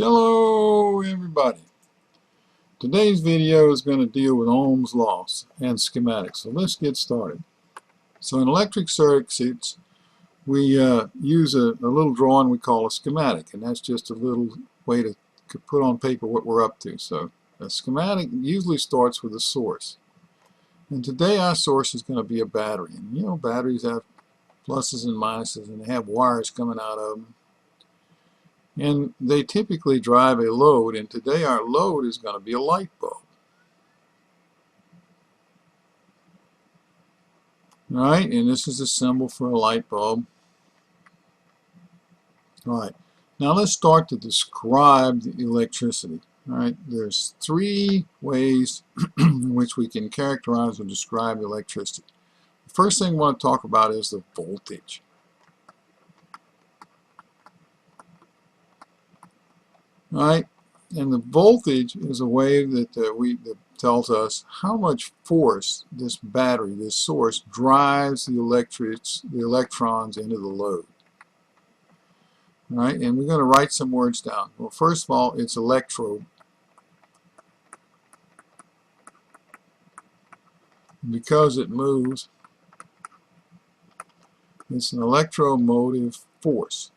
Hello everybody. Today's video is going to deal with Ohm's law and schematics. So let's get started. So in electric circuits we use a little drawing we call a schematic, and that's just a little way to put on paper what we're up to. So a schematic usually starts with a source. And today our source is going to be a battery. And you know, batteries have pluses and minuses, and they have wires coming out of them. And they typically drive a load, and today our load is going to be a light bulb. Alright, and this is a symbol for a light bulb. Alright, now let's start to describe the electricity. Alright, there's three ways in which we can characterize or describe electricity. The first thing we want to talk about is the voltage. Right, and the voltage is a wave that that tells us how much force this battery, this source, drives the electrons into the load. Right, and we're going to write some words down. Well, first of all, it's electrode. Because it moves, it's an electromotive force.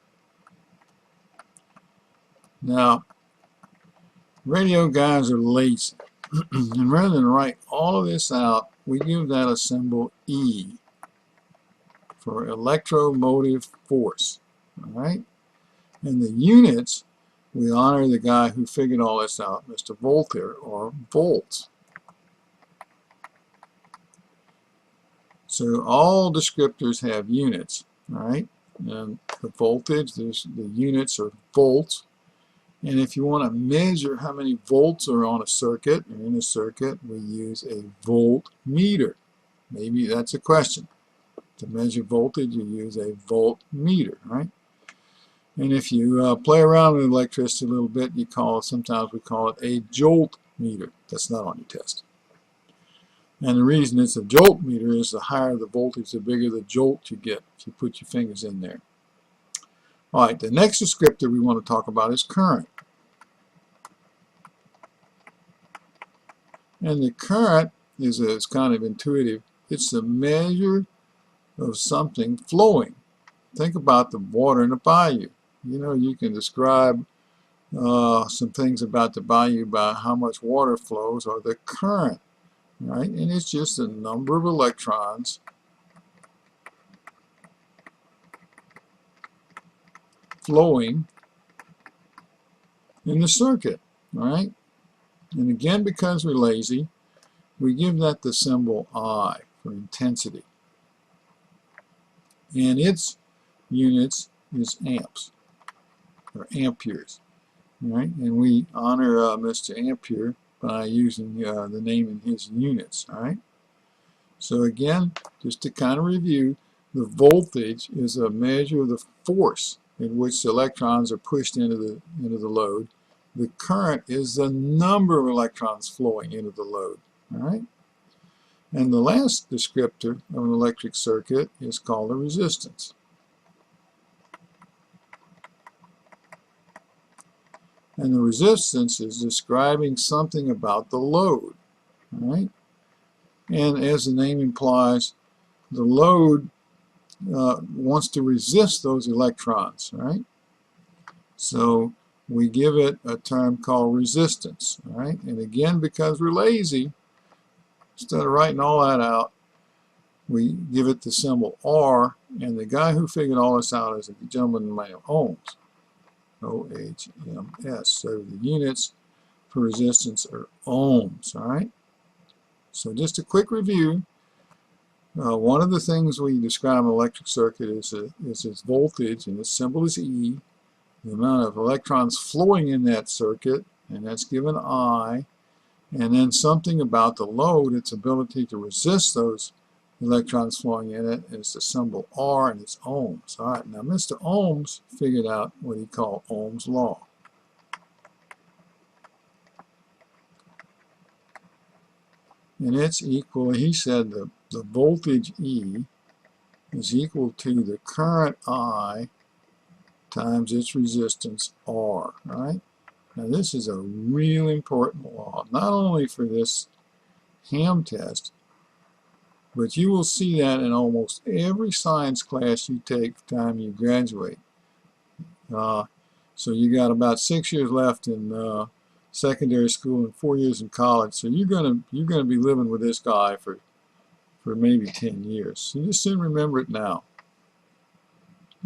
Now, radio guys are lazy, and rather than write all of this out, we give that a symbol E for electromotive force. All right, and the units, we honor the guy who figured all this out, Mr. Voltaire, or volts. So all descriptors have units, all right, and the voltage, the units are volts. And if you want to measure how many volts are on a circuit, or in a circuit, we use a voltmeter. Maybe that's a question. To measure voltage, you use a voltmeter, right? And if you play around with electricity a little bit, sometimes we call it a jolt meter. That's not on your test. And the reason it's a jolt meter is the higher the voltage, the bigger the jolt you get if you put your fingers in there. All right, the next descriptor we want to talk about is current. And the current is kind of intuitive. It's the measure of something flowing. Think about the water in a bayou. You know, you can describe some things about the bayou by how much water flows, or the current, right? And it's just the number of electrons flowing in the circuit, all right? And again, because we're lazy, we give that the symbol I for intensity. And its units is amps, or amperes, all right? And we honor Mr. Ampere by using the name in his units, all right? So again, just to kind of review, the voltage is a measure of the force in which the electrons are pushed into the load. The current is the number of electrons flowing into the load. All right? And the last descriptor of an electric circuit is called a resistance. And the resistance is describing something about the load. All right? And as the name implies, the load wants to resist those electrons. All right? So we give it a term called resistance, all right? And again, because we're lazy, instead of writing all that out, we give it the symbol R, and the guy who figured all this out is a gentleman named Ohms, O-H-M-S. So the units for resistance are ohms, all right? So just a quick review. One of the things we describe an electric circuit is its voltage, and its symbol is E. The amount of electrons flowing in that circuit, and that's given I, and then something about the load, its ability to resist those electrons flowing in it, is the symbol R, and it's ohms. All right, now Mr. Ohms figured out what he called Ohm's law. And it's equal, he said the voltage E is equal to the current I times its resistance R, right? Now this is a really important law, not only for this ham test, but you will see that in almost every science class you take the time you graduate. So you got about 6 years left in secondary school and 4 years in college. So you're gonna be living with this guy for maybe 10 years. So just soon remember it now.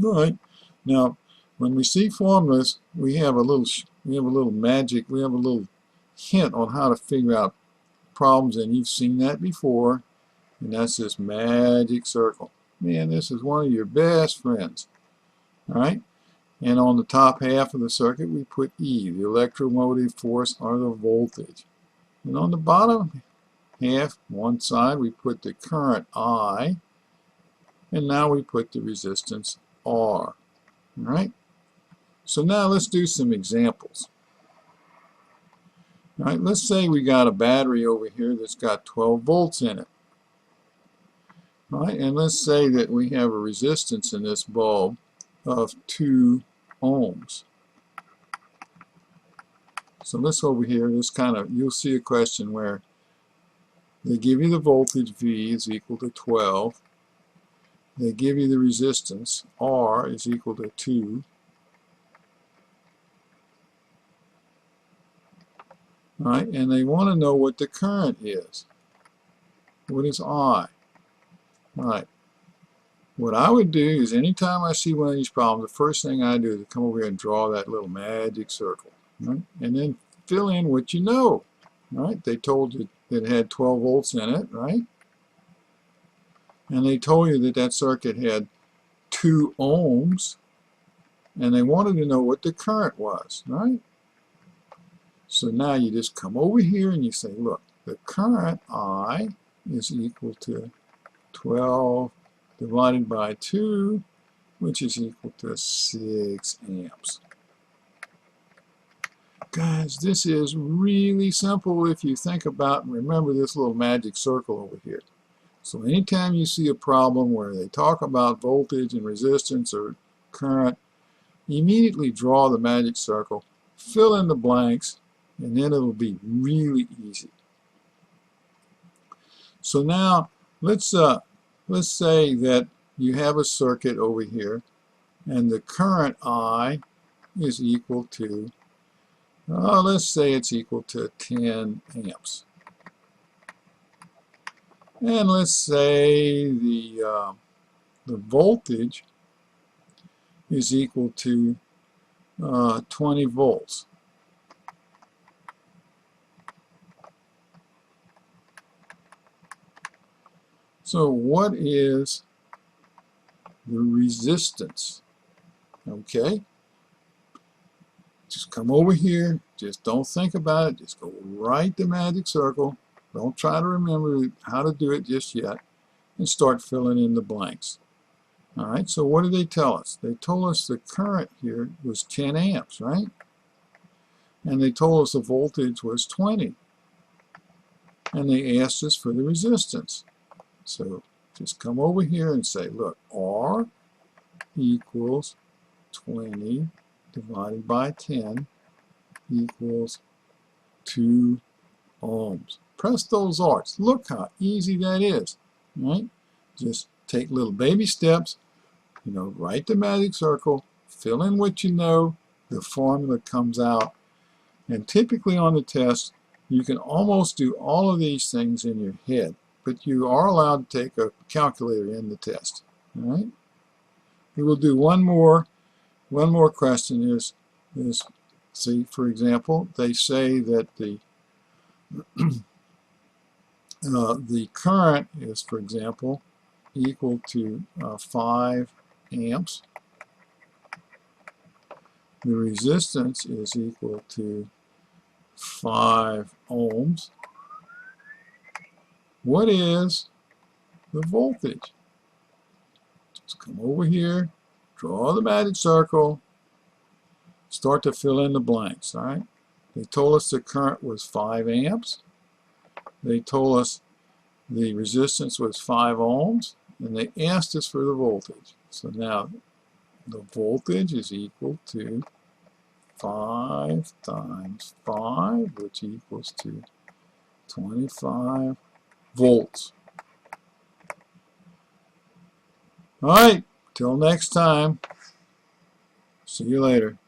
All right. Now, when we see formulas, we have a little magic. We have a little hint on how to figure out problems, and you've seen that before. And that's this magic circle. Man, this is one of your best friends. All right. And on the top half of the circuit, we put E, the electromotive force or the voltage. And on the bottom half, one side, we put the current I. And now we put the resistance R. All right. So now let's do some examples. All right. Let's say we got a battery over here that's got 12 volts in it. All right. And let's say that we have a resistance in this bulb of 2 ohms. So let's over here, you'll see a question where they give you the voltage V is equal to 12. They give you the resistance R is equal to 2. All right, and they want to know what the current is. What is I? All right. What I would do is anytime I see one of these problems, the first thing I do is come over here and draw that little magic circle. Right? And then fill in what you know. Right? They told you that it had 12 volts in it, right? And they told you that that circuit had 2 ohms, and they wanted to know what the current was, right? So now you just come over here and you say, look, the current I is equal to 12 divided by 2, which is equal to 6 amps. Guys, this is really simple if you think about and remember this little magic circle over here. So anytime you see a problem where they talk about voltage and resistance or current, immediately draw the magic circle, fill in the blanks, and then it'll be really easy. So now let's say that you have a circuit over here, and the current I is equal to, let's say it's equal to 10 amps. And let's say the voltage is equal to 20 volts. So what is the resistance? Okay. Just come over here. Just don't think about it. Just go right the magic circle. Don't try to remember how to do it just yet. And start filling in the blanks. All right. So what did they tell us? They told us the current here was 10 amps, right? And they told us the voltage was 20. And they asked us for the resistance. So just come over here and say, look, R equals 20 divided by 10 equals 2 ohms. Press those R's. Look how easy that is, right? Just take little baby steps, write the magic circle, fill in what you know, the formula comes out, and typically on the test, you can almost do all of these things in your head. But you are allowed to take a calculator in the test. All right. We will do one more question is see, for example, they say that the the current is, for example, equal to 5 amps. The resistance is equal to 5 ohms. What is the voltage? Just come over here, draw the magic circle, start to fill in the blanks, all right? They told us the current was 5 amps. They told us the resistance was 5 ohms, and they asked us for the voltage. So now the voltage is equal to 5 times 5, which equals to 25 volts. All right, till next time. See you later.